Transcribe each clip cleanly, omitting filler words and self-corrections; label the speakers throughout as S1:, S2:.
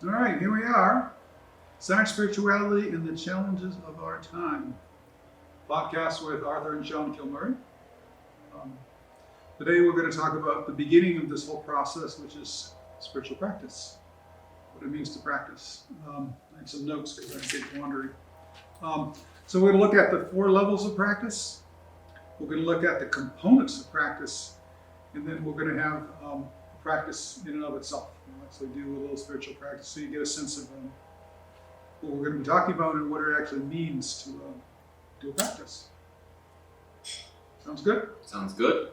S1: All right, here we are. Science, Spirituality, and the Challenges of Our Time. Podcast with Arthur and Sean Kilmurray. Um, Today we're going to talk about the beginning of this whole process, which is spiritual practice. What it means to practice. I have some notes because I get wandering. So we're going to look at the 4 levels of practice. We're going to look at the components of practice. And then we're going to have practice in and of itself. We'll actually do a little spiritual practice so you get a sense of what we're going to be talking about and what it actually means to do a practice. Sounds good?
S2: Sounds good.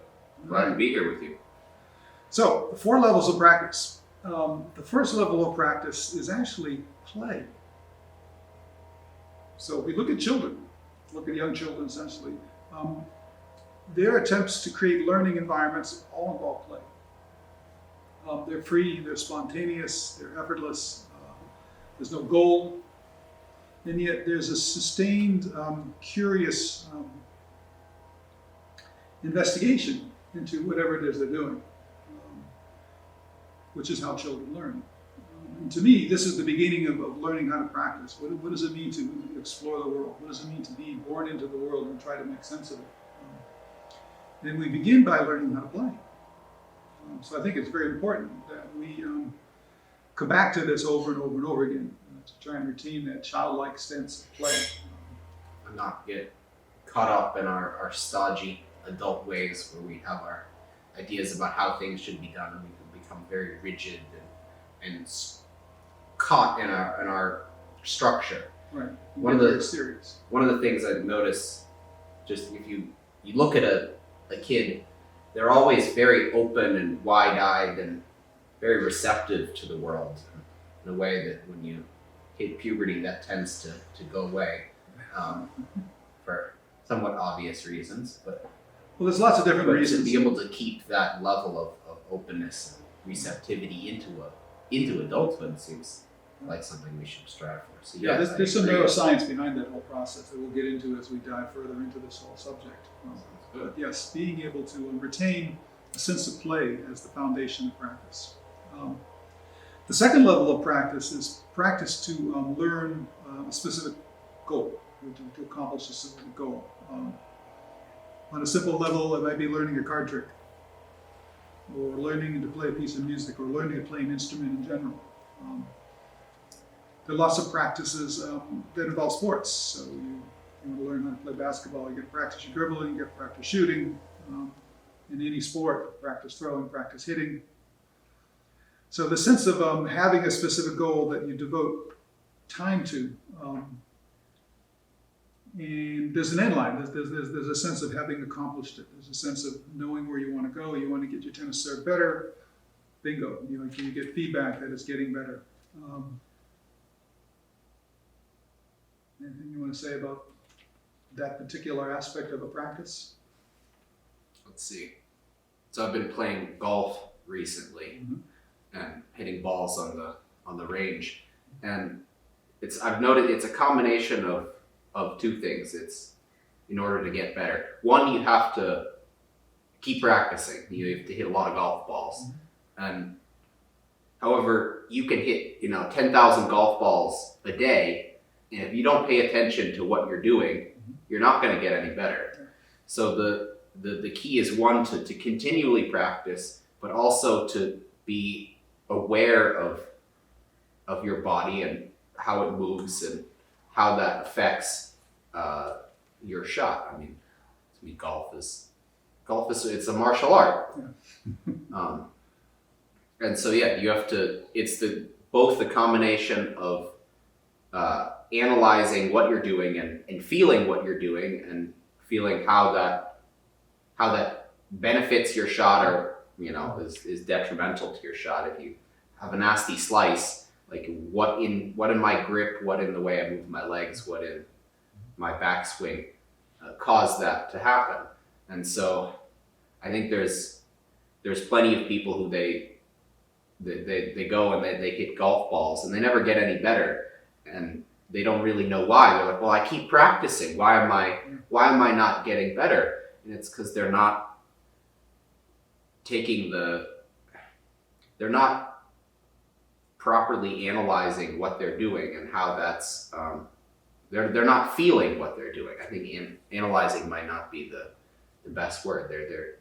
S2: Glad to be here with you.
S1: So, the 4 levels of practice. The first level of practice is actually play. So, if we look at children, look at young children essentially, their attempts to create learning environments all involve play. They're free, they're spontaneous, they're effortless, there's no goal, and yet there's a sustained, curious investigation into whatever it is they're doing, which is how children learn. And to me, this is the beginning of learning how to practice. What does it mean to explore the world? What does it mean to be born into the world and try to make sense of it? And we begin by learning how to play. So I think it's very important that we come back to this over and over and over again to try and retain that childlike sense of play.
S2: And not get caught up in our stodgy adult ways where we have our ideas about how things should be done, and we can become very rigid and caught in our structure.
S1: Right.
S2: One of the
S1: serious.
S2: One of the things I've noticed, just if you look at a kid, they're always very open and wide-eyed and very receptive to the world in a way that when you hit puberty, that tends to go away for somewhat obvious reasons. But
S1: there's lots of different reasons.
S2: To be able to keep that level of openness and receptivity into adulthood seems like something we should strive for. So yes,
S1: there's some neuroscience behind that whole process that we'll get into as we dive further into this whole subject. But yes, being able to retain a sense of play as the foundation of practice. The second level of practice is practice to learn a specific goal, or to accomplish a specific goal. On a simple level, it might be learning a card trick, or learning to play a piece of music, or learning to play an instrument in general. There are lots of practices that involve sports. So you want to learn how to play basketball, you get to practice your dribbling, you get to practice shooting. In any sport, practice throwing, practice hitting. So the sense of having a specific goal that you devote time to, and there's an end line. There's a sense of having accomplished it. There's a sense of knowing where you want to go. You want to get your tennis serve better. Bingo. You get feedback that it's getting better. Anything you want to say about that particular aspect of a practice?
S2: Let's see. So I've been playing golf recently and hitting balls on the range, and I've noted it's a combination of 2 things. It's in order to get better. One, you have to keep practicing. You have to hit a lot of golf balls, and however, you can hit 10,000 golf balls a day, and if you don't pay attention to what you're doing, you're not going to get any better. So the key is, one, to continually practice, but also to be aware of your body and how it moves and how that affects your shot. I mean, to me, golf is it's a martial art. And so you have to. It's both the combination of analyzing what you're doing and feeling what you're doing and feeling how that benefits your shot or is detrimental to your shot. If you have a nasty slice, like what in my grip, what in the way I move my legs, what in my backswing caused that to happen. And so I think there's plenty of people who they go and they hit golf balls and they never get any better, and they don't really know why. They're like, well, I keep practicing. Why am I not getting better? And it's because they're not taking they're not properly analyzing what they're doing and how that's they're not feeling what they're doing. I think analyzing might not be the best word. They're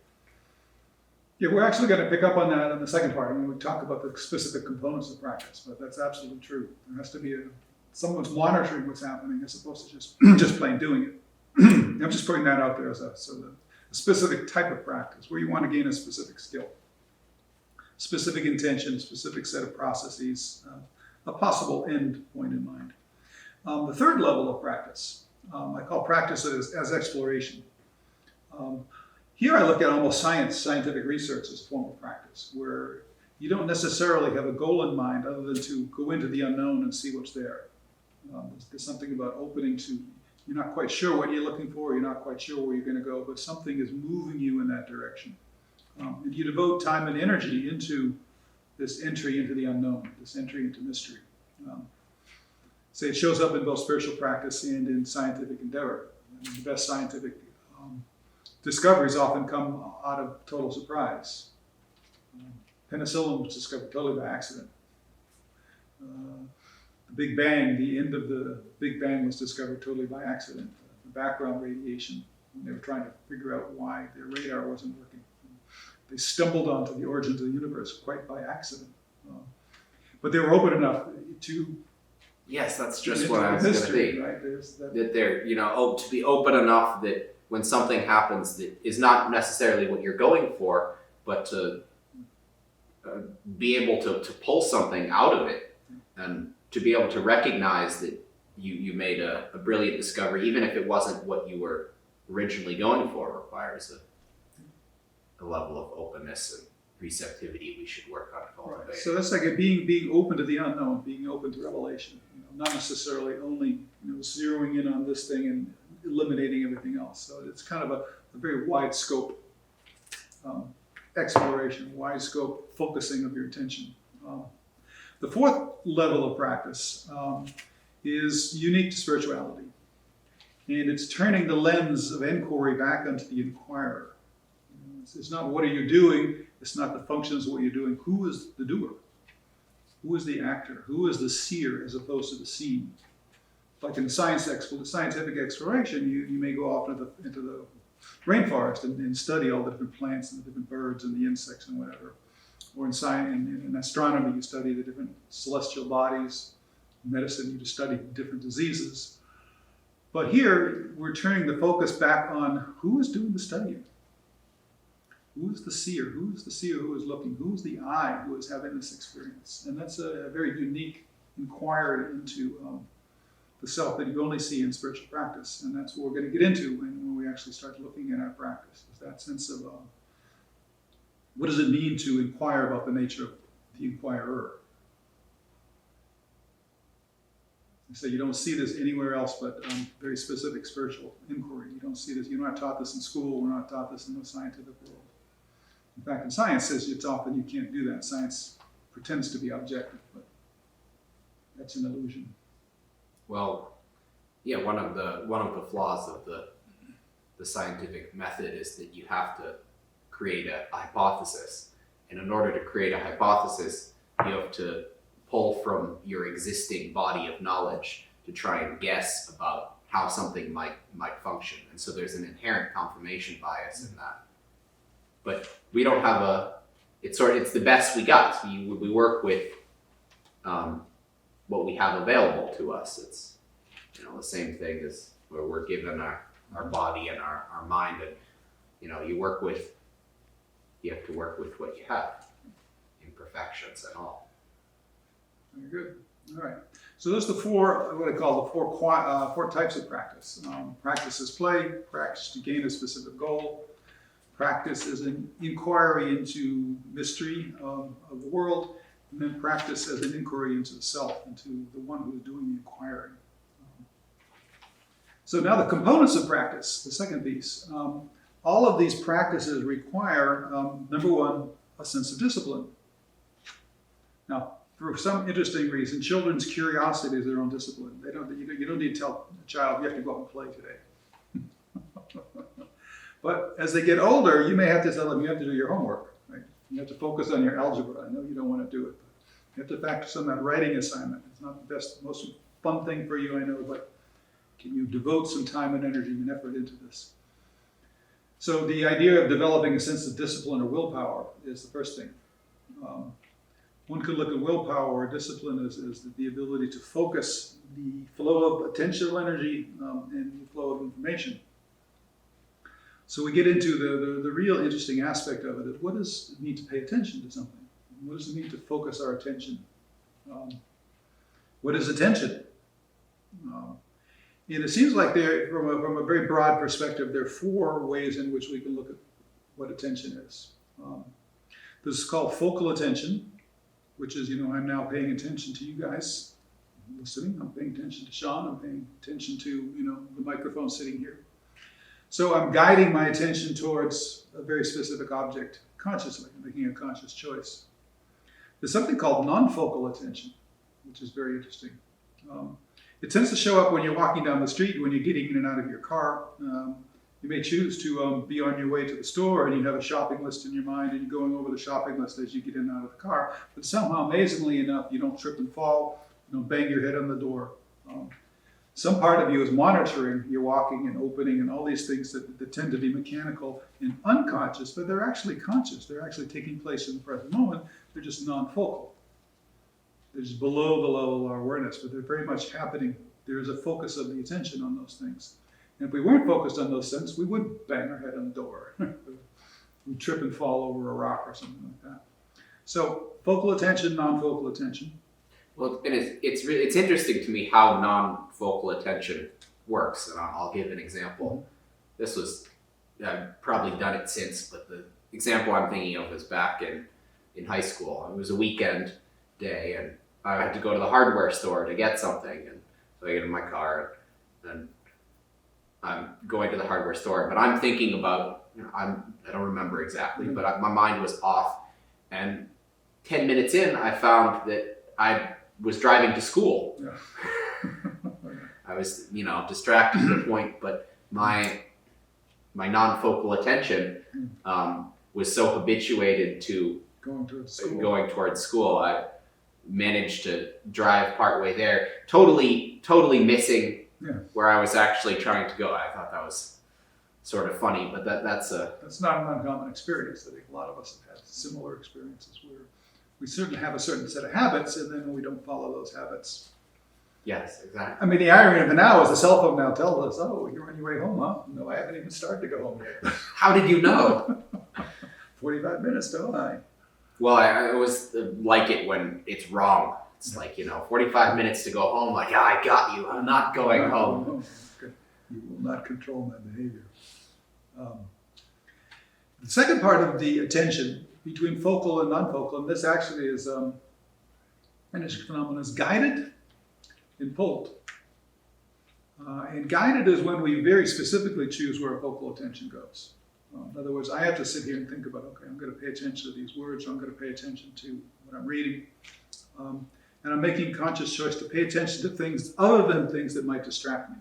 S1: Yeah, we're actually going to pick up on that in the second part when we talk about the specific components of practice, but that's absolutely true. There has to be someone's monitoring what's happening as opposed to just plain doing it. I'm just putting that out there as a specific type of practice where you want to gain a specific skill, specific intention, a specific set of processes, a possible end point in mind. The third level of practice, I call practice as exploration. Here I look at almost scientific research as a form of practice, where you don't necessarily have a goal in mind other than to go into the unknown and see what's there. There's something about opening to, you're not quite sure what you're looking for, you're not quite sure where you're going to go, but something is moving you in that direction. And you devote time and energy into this entry into the unknown, this entry into mystery. So it shows up in both spiritual practice and in scientific endeavor. And the best scientific discoveries often come out of total surprise. Penicillin was discovered totally by accident. The Big Bang, the end of the Big Bang was discovered totally by accident. The background radiation, when they were trying to figure out why their radar wasn't working. They stumbled onto the origins of the universe quite by accident. But they were open enough to...
S2: Yes, that's just what I was going to be.
S1: Right?
S2: That they're, to be open enough that when something happens that is not necessarily what you're going for, but to be able to pull something out of it and to be able to recognize that you made a brilliant discovery, even if it wasn't what you were originally going for, requires a level of openness and receptivity we should work on cultivating.
S1: Right. So that's like being open to the unknown, being open to revelation. Not necessarily only zeroing in on this thing and eliminating everything else. So it's kind of a very wide scope exploration, wide scope focusing of your attention. The fourth level of practice is unique to spirituality. And it's turning the lens of inquiry back onto the inquirer. It's not what are you doing, it's not the functions of what you're doing. Who is the doer? Who is the actor? Who is the seer as opposed to the seen? Like in scientific exploration, you may go off into the rainforest and study all the different plants and the different birds and the insects and whatever. Or in astronomy, you study the different celestial bodies. In medicine, you just study different diseases. But here, we're turning the focus back on who is doing the studying. Who is the seer? Who is the seer who is looking? Who is the I who is having this experience? And that's a very unique inquiry into the self that you only see in spiritual practice. And that's what we're going to get into when we actually start looking at our practice, is that sense of what does it mean to inquire about the nature of the inquirer? So you don't see this anywhere else but very specific spiritual inquiry. You don't see this, you're not taught this in school, we're not taught this in the scientific world. In fact, in science says it's often you can't do that. Science pretends to be objective, but that's an illusion.
S2: Well, yeah, one of the flaws of the scientific method is that you have to create a hypothesis. And in order to create a hypothesis, you have to pull from your existing body of knowledge to try and guess about how something might function. And so there's an inherent confirmation bias in that. But we don't have it's the best we got. We work with what we have available to us. It's the same thing as where we're given our body and our mind, and you have to work with what you have, imperfections and all.
S1: Very good. All right. So those are the four types of practice. Practice is play, practice to gain a specific goal, practice is an inquiry into mystery of the world, and then practice as an inquiry into the self, into the one who is doing the inquiring. So now the components of practice, the second piece. All of these practices require, number one, a sense of discipline. Now, for some interesting reason, children's curiosity is their own discipline. You don't need to tell a child, you have to go out and play today. But as they get older, you may have to tell them, you have to do your homework. Right? You have to focus on your algebra. I know you don't want to do it. You have to factor some of that writing assignment. It's not the best, most fun thing for you, I know, but can you devote some time and energy and effort into this? So the idea of developing a sense of discipline or willpower is the first thing. One could look at willpower or discipline as the ability to focus the flow of attentional energy and the flow of information. So we get into the real interesting aspect of it is, what does it mean to pay attention to something? What does it mean to focus our attention? What is attention? And it seems like there, from a very broad perspective, there are 4 ways in which we can look at what attention is. This is called focal attention, which is, I'm now paying attention to you guys listening. I'm paying attention to Sean. I'm paying attention to, the microphone sitting here. So I'm guiding my attention towards a very specific object consciously, making a conscious choice. There's something called non-focal attention, which is very interesting. It tends to show up when you're walking down the street, when you're getting in and out of your car. You may choose to be on your way to the store and you have a shopping list in your mind and you're going over the shopping list as you get in and out of the car. But somehow, amazingly enough, you don't trip and fall, you don't bang your head on the door. Some part of you is monitoring your walking and opening and all these things that tend to be mechanical and unconscious, but they're actually conscious. They're actually taking place in the present moment. They're just non-focal. They're just below the level of our awareness, but they're very much happening. There's a focus of the attention on those things. And if we weren't focused on those things, we would bang our head on the door. We'd trip and fall over a rock or something like that. So focal attention, non-focal attention.
S2: Well, and it's interesting to me how non-focal attention works, and I'll give an example. This was, I've probably done it since, but the example I'm thinking of is back in high school. It was a weekend day, and I had to go to the hardware store to get something, and so I get in my car, and I'm going to the hardware store, but I'm thinking about, I don't remember exactly, but my mind was off, and 10 minutes in, I found that I was driving to school. Yeah. I was, distracted to the point, but my non-focal attention was so habituated to going towards school. I managed to drive partway there, totally missing where I was actually trying to go. I thought that was sort of funny, but that's
S1: not an uncommon experience. I think a lot of us have had similar experiences where we certainly have a certain set of habits, and then we don't follow those habits.
S2: Yes, exactly.
S1: I mean, the irony of it now is the cell phone now tells us, "Oh, you're on your way home, huh?" No, I haven't even started to go home yet.
S2: How did you know?
S1: 45 minutes, don't I?
S2: Well, I always like it when it's wrong. It's like, 45 minutes to go home, like, I got you, I'm not going home.
S1: You will not control my behavior. The second part of the attention between focal and non-focal, and this actually is an interesting phenomenon, is guided and pulled. And guided is when we very specifically choose where our focal attention goes. In other words, I have to sit here and think about, okay, I'm going to pay attention to these words, or I'm going to pay attention to what I'm reading. And I'm making a conscious choice to pay attention to things other than things that might distract me.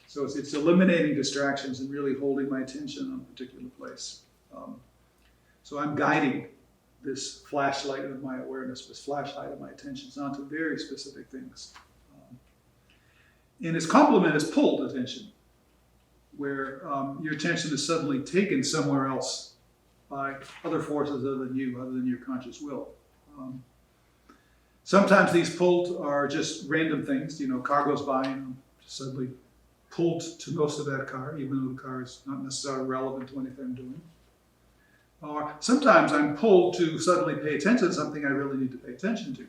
S1: So it's eliminating distractions and really holding my attention on a particular place. So I'm guiding this flashlight of my awareness, this flashlight of my attentions onto very specific things. And its complement is pulled attention, where your attention is suddenly taken somewhere else by other forces other than you, other than your conscious will. Sometimes these pulled are just random things. Car goes by and I'm suddenly pulled to most of that car, even though the car is not necessarily relevant to anything I'm doing. Or sometimes I'm pulled to suddenly pay attention to something I really need to pay attention to.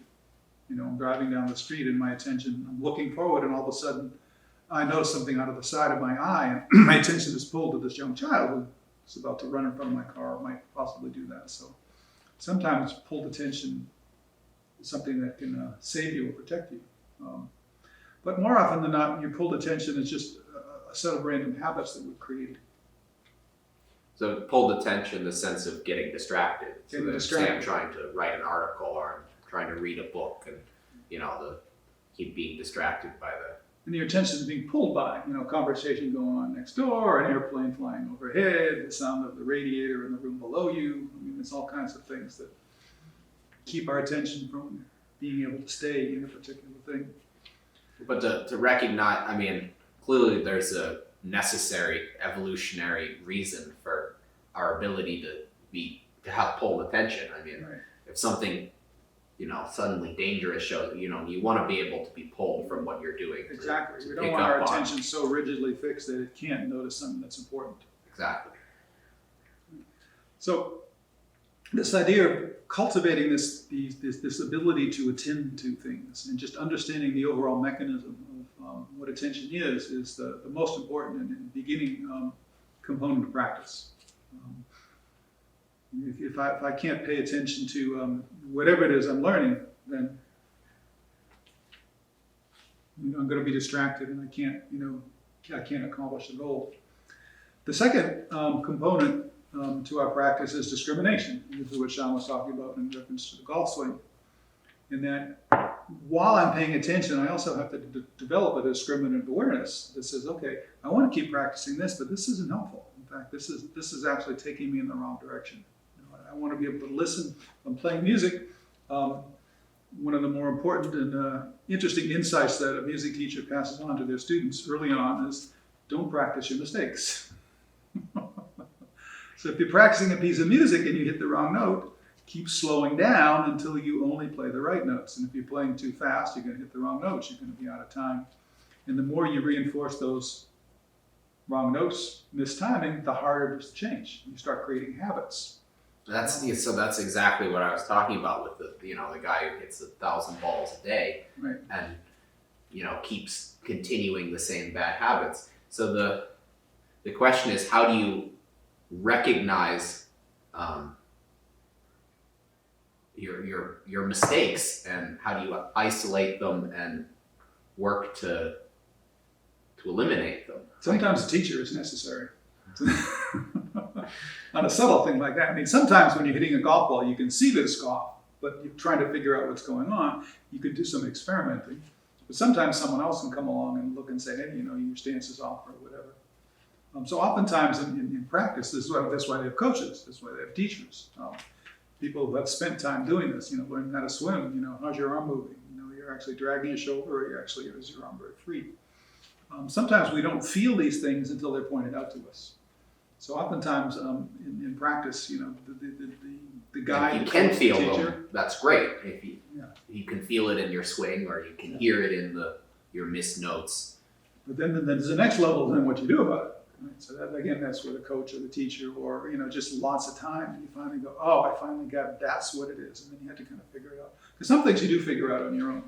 S1: I'm driving down the street and my attention, I'm looking forward, and all of a sudden I notice something out of the side of my eye, and my attention is pulled to this young child who's about to run in front of my car or might possibly do that. So sometimes pulled attention is something that can save you or protect you. But more often than not, your pulled attention is just a set of random habits that we've created.
S2: So pulled attention, the sense of getting distracted. Say I'm trying to write an article or I'm trying to read a book, and keep being distracted by
S1: and your attention is being pulled by, conversation going on next door, an airplane flying overhead, the sound of the radiator in the room below you. I mean, there's all kinds of things that keep our attention from being able to stay in a particular thing.
S2: But to recognize, I mean, clearly there's a necessary evolutionary reason for our ability to have pull attention. I mean,
S1: Right.
S2: if something, suddenly dangerous shows, you want to be able to be pulled from what you're doing.
S1: Exactly.
S2: to
S1: We don't
S2: pick
S1: want our
S2: up on.
S1: attention so rigidly fixed that it can't notice something that's important.
S2: Exactly.
S1: So this idea of cultivating this ability to attend to things and just understanding the overall mechanism of what attention is the most important and beginning component of practice. If I can't pay attention to whatever it is I'm learning, then I'm going to be distracted and I can't accomplish the goal. The second component to our practice is discrimination. This is what Sean was talking about in reference to the golf swing. In that, while I'm paying attention, I also have to develop a discriminative awareness that says, okay, I want to keep practicing this, but this isn't helpful. In fact, this is actually taking me in the wrong direction. I want to be able to listen. When playing music, one of the more important and interesting insights that a music teacher passes on to their students early on is don't practice your mistakes. So if you're practicing a piece of music and you hit the wrong note, keep slowing down until you only play the right notes. And if you're playing too fast, you're going to hit the wrong notes. You're going to be out of time. And the more you reinforce those wrong notes, mistiming, the harder it is to change. You start creating habits.
S2: That's exactly what I was talking about with the guy who hits 1,000 balls a day,
S1: Right.
S2: and keeps continuing the same bad habits. So the question is, how do you recognize your mistakes, and how do you isolate them and work to eliminate them?
S1: Sometimes a teacher is necessary. On a subtle thing like that. I mean, sometimes when you're hitting a golf ball, you can see that it's golf, but you're trying to figure out what's going on. You could do some experimenting. But sometimes someone else can come along and look and say, hey, your stance is off or whatever. So oftentimes in practice, that's why they have coaches. That's why they have teachers. People who have spent time doing this, learning how to swim, how's your arm moving? You're actually dragging your shoulder, or is your arm very free? Sometimes we don't feel these things until they're pointed out to us. So oftentimes in practice, the guy,
S2: if you can feel
S1: teacher,
S2: them, that's great. If you can feel it in your swing, or you can hear it in your missed notes.
S1: But then there's the next level, then what you do about it. Right? So that's where the coach or the teacher, or just lots of time, and you finally go, oh, I finally got it. That's what it is, and then you have to kind of figure it out. Because some things you do figure out on your own.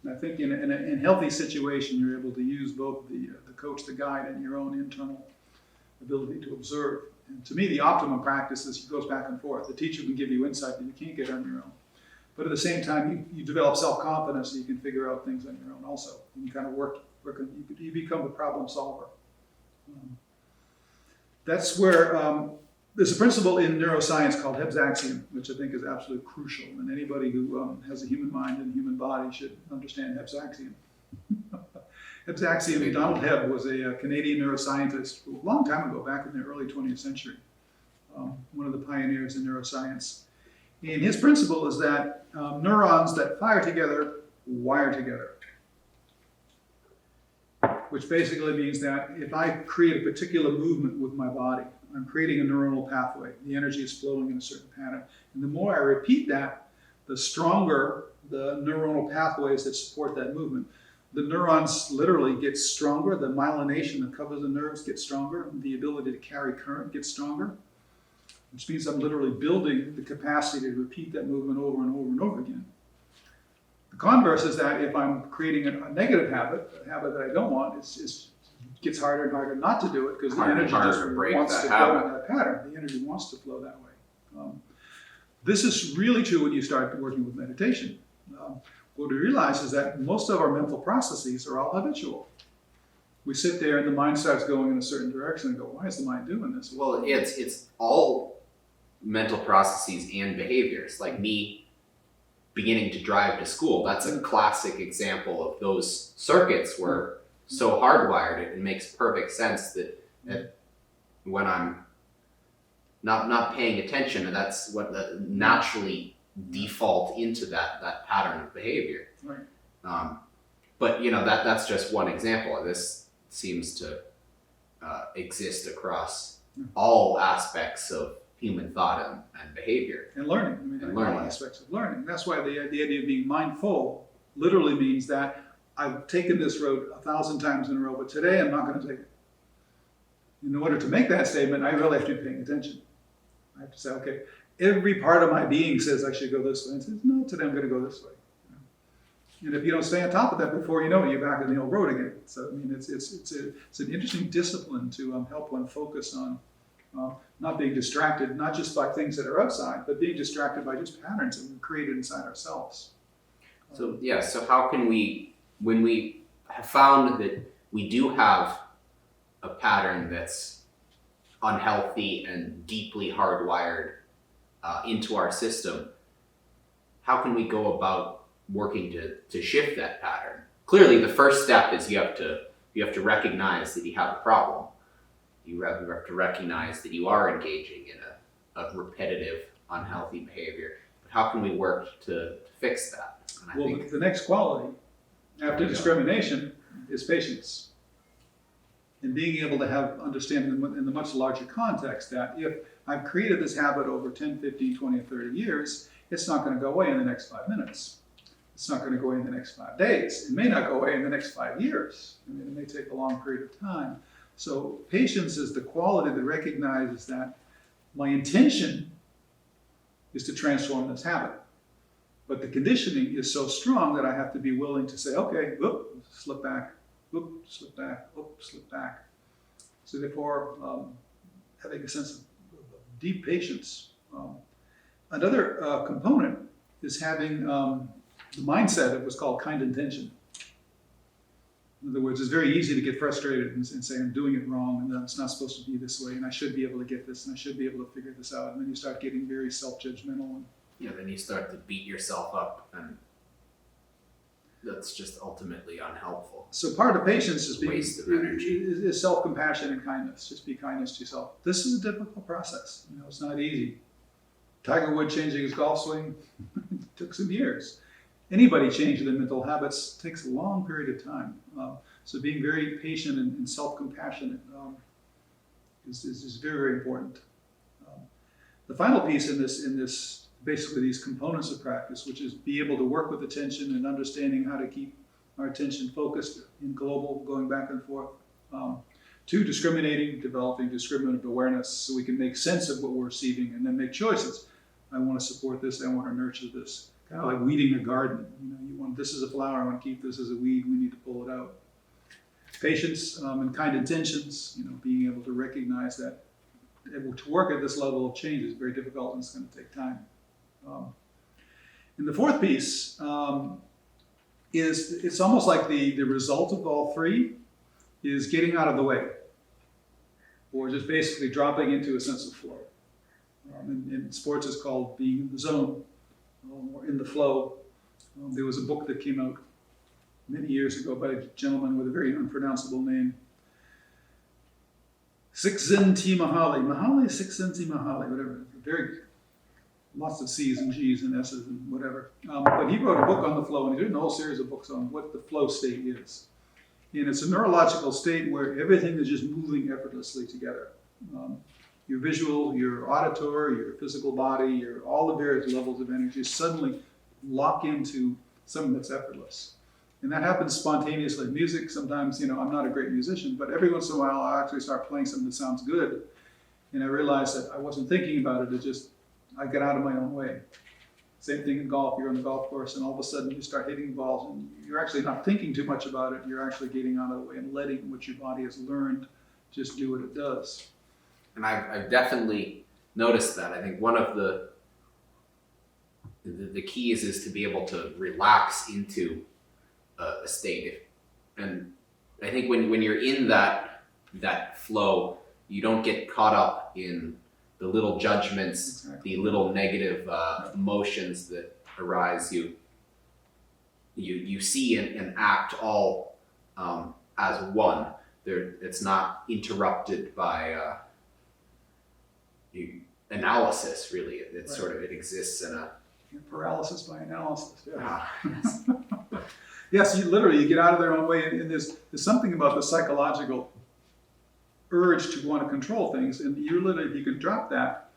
S1: And I think in a healthy situation, you're able to use both the coach, the guide, and your own internal ability to observe. And to me, the optimum practice goes back and forth. The teacher can give you insight that you can't get on your own. But at the same time, you develop self-confidence so you can figure out things on your own also. You can kind of work you become a problem solver. That's where there's a principle in neuroscience called Hebb's axiom, which I think is absolutely crucial. And anybody who has a human mind and a human body should understand Hebb's axiom. Hebb's axiom, Donald Hebb was a Canadian neuroscientist a long time ago, back in the early 20th century, one of the pioneers in neuroscience. And his principle is that neurons that fire together wire together, which basically means that if I create a particular movement with my body, I'm creating a neuronal pathway. The energy is flowing in a certain pattern. And the more I repeat that, the stronger the neuronal pathways that support that movement. The neurons literally get stronger. The myelination that covers the nerves gets stronger. The ability to carry current gets stronger, which means I'm literally building the capacity to repeat that movement over and over and over again. The converse is that if I'm creating a negative habit, a habit that I don't want, it gets harder and harder not to do it because the energy just wants to go in that pattern. The energy wants to flow that way. This is really true when you start working with meditation. What we realize is that most of our mental processes are all habitual. We sit there and the mind starts going in a certain direction and go, why is the mind doing this?
S2: Well, it's all mental processes and behaviors. Like me beginning to drive to school, that's a classic example of those circuits were so hardwired. It makes perfect sense that when I'm not paying attention, and that's what naturally default into that pattern of behavior.
S1: Right.
S2: But that's just one example. This seems to exist across all aspects of human thought and behavior.
S1: And learning. I mean,
S2: And
S1: all
S2: learning.
S1: aspects of learning. That's why the idea of being mindful literally means that I've taken this road 1,000 times in a row, but today I'm not going to take it. In order to make that statement, I really have to be paying attention. I have to say, okay, every part of my being says I should go this way. And says, no, today I'm going to go this way. And if you don't stay on top of that, before you know it, you're back on the old road again. So I mean, it's an interesting discipline to help one focus on not being distracted, not just by things that are outside, but being distracted by just patterns that we've created inside ourselves.
S2: So how can we, when we have found that we do have a pattern that's unhealthy and deeply hardwired into our system, how can we go about working to shift that pattern? Clearly, the first step is you have to recognize that you have a problem. You have to recognize that you are engaging in a repetitive, unhealthy behavior. But how can we work to fix that? And I think
S1: The next quality after discrimination is patience. And being able to have understanding in the much larger context that if I've created this habit over 10, 15, 20, or 30 years, it's not going to go away in the next 5 minutes. It's not going to go away in the next 5 days. It may not go away in the next 5 years. I mean, it may take a long period of time. So patience is the quality that recognizes that my intention is to transform this habit. But the conditioning is so strong that I have to be willing to say, okay, whoop, slip back, whoop, slip back, whoop, slip back. So therefore, having a sense of deep patience. Another component is having the mindset of what's called kind intention. In other words, it's very easy to get frustrated and say, I'm doing it wrong, and it's not supposed to be this way, and I should be able to get this, and I should be able to figure this out. And then you start getting very self-judgmental.
S2: then you start to beat yourself up, and that's just ultimately unhelpful.
S1: So part of patience is
S2: Waste of energy.
S1: is self-compassion and kindness. Just be kindness to yourself. This is a difficult process. It's not easy. Tiger Woods changing his golf swing took some years. Anybody changing their mental habits takes a long period of time. So being very patient and self-compassionate is very, very important. The final piece in this basically these components of practice, which is be able to work with attention and understanding how to keep our attention focused in global, going back and forth. Two, discriminating, developing discriminative awareness so we can make sense of what we're receiving and then make choices. I want to support this, I want to nurture this. Kind of like weeding a garden. You want this is a flower, I want to keep this as a weed, we need to pull it out. Patience and kind intentions, being able to recognize that to work at this level of change is very difficult and it's going to take time. And the fourth piece is it's almost like the result of all three is getting out of the way, or just basically dropping into a sense of flow. In sports, it's called being in the zone or in the flow. There was a book that came out many years ago by a gentleman with a very unpronounceable name. Mahali, whatever. Very lots of C's and G's and S's and whatever. But he wrote a book on the flow, and he's written a whole series of books on what the flow state is. And it's a neurological state where everything is just moving effortlessly together. Your visual, your auditory, your physical body, all the various levels of energy suddenly lock into something that's effortless. And that happens spontaneously. Music, sometimes, I'm not a great musician, but every once in a while I'll actually start playing something that sounds good. And I realize that I wasn't thinking about it, I get out of my own way. Same thing in golf, you're on the golf course and all of a sudden you start hitting balls and you're actually not thinking too much about it, you're actually getting out of the way and letting what your body has learned just do what it does.
S2: And I've definitely noticed that. I think one of the keys is to be able to relax into a state. And I think when you're in that flow, you don't get caught up in the little judgments, the little negative emotions that arise. You see and act all as one. It's not interrupted by analysis, really. It exists in
S1: Paralysis by analysis. Yeah.
S2: Ah, yes.
S1: Yes, you get out of their own way, and there's something about the psychological urge to want to control things, and you literally, if you can drop that,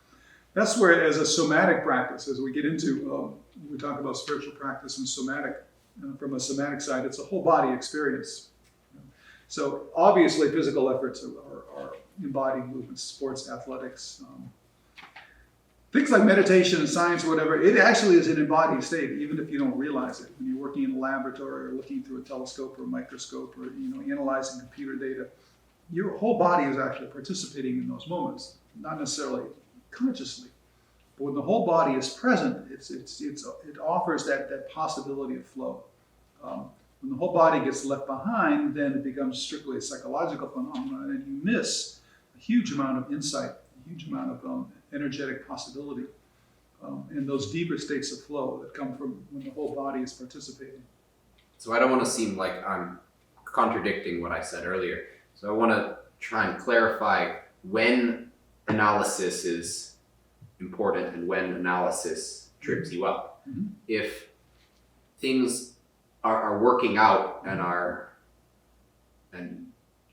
S1: that's where, as a somatic practice, as we get into, we talk about spiritual practice and somatic, from a somatic side, it's a whole body experience. So obviously, physical efforts are embodied movements, sports, athletics. Things like meditation and science or whatever, it actually is an embodied state, even if you don't realize it. When you're working in a laboratory or looking through a telescope or a microscope or analyzing computer data, your whole body is actually participating in those moments, not necessarily consciously. But when the whole body is present, it offers that possibility of flow. When the whole body gets left behind, then it becomes strictly a psychological phenomenon, and you miss a huge amount of insight, a huge amount of energetic possibility, and those deeper states of flow that come from when the whole body is participating.
S2: So I don't want to seem like I'm contradicting what I said earlier. So I want to try and clarify when analysis is important and when analysis trips you up.
S1: Mm-hmm.
S2: If things are working out and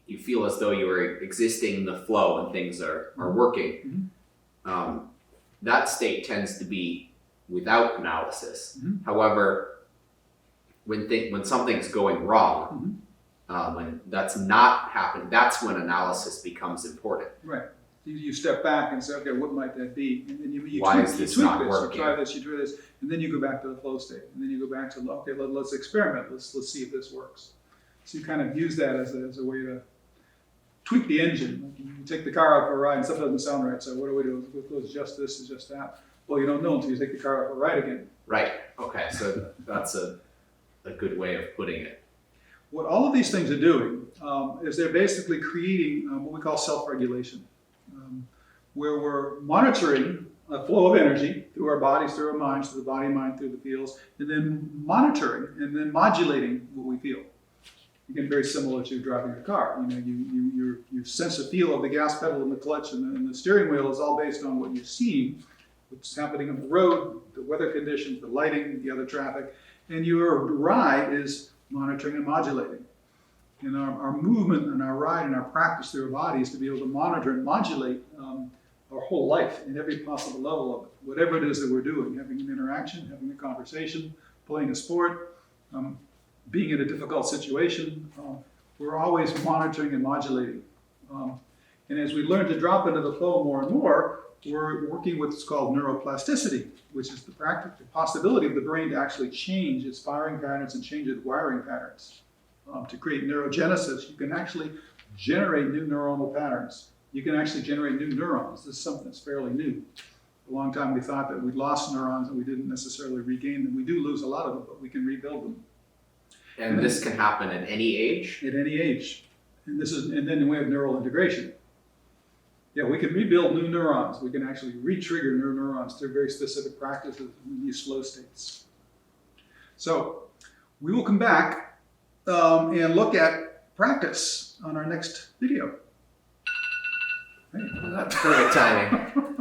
S2: you feel as though you are existing in the flow and things are working, that state tends to be without analysis.
S1: Mm-hmm.
S2: However, when something's going wrong, when that's not happening, that's when analysis becomes important.
S1: Right. You step back and say, okay, what might that be? And then you
S2: Why
S1: tweak,
S2: is this
S1: you tweak
S2: not
S1: this,
S2: working?
S1: you try this, you try this, and then you go back to the flow state. And then you go back to, okay, let's experiment. Let's see if this works. So you kind of use that as a way to tweak the engine. Like you take the car out for a ride and stuff doesn't sound right. So what do we do? It's just this, it's just that. Well, you don't know until you take the car out for a ride again.
S2: Right. Okay. So that's a good way of putting it.
S1: What all of these things are doing is they're basically creating what we call self-regulation, where we're monitoring a flow of energy through our bodies, through our minds, through the body, mind, through the feels, and then monitoring and then modulating what we feel. Again, very similar to driving a car. You sense the feel of the gas pedal and the clutch and the steering wheel is all based on what you've seen, what's happening on the road, the weather conditions, the lighting, the other traffic, and your ride is monitoring and modulating. And our movement and our ride and our practice through our body is to be able to monitor and modulate our whole life in every possible level of it. Whatever it is that we're doing, having an interaction, having a conversation, playing a sport, being in a difficult situation, we're always monitoring and modulating. And as we learn to drop into the flow more and more, we're working with what's called neuroplasticity, which is the possibility of the brain to actually change its firing patterns and change its wiring patterns. To create neurogenesis, you can actually generate new neuronal patterns. You can actually generate new neurons. This is something that's fairly new. For a long time we thought that we'd lost neurons and we didn't necessarily regain them. We do lose a lot of them, but we can rebuild them.
S2: And this can happen at any age?
S1: At any age. And then we have neural integration. Yeah, we can rebuild new neurons. We can actually re-trigger new neurons through very specific practices in these flow states. So we will come back and look at practice on our next video. Hey.
S2: That's perfect timing.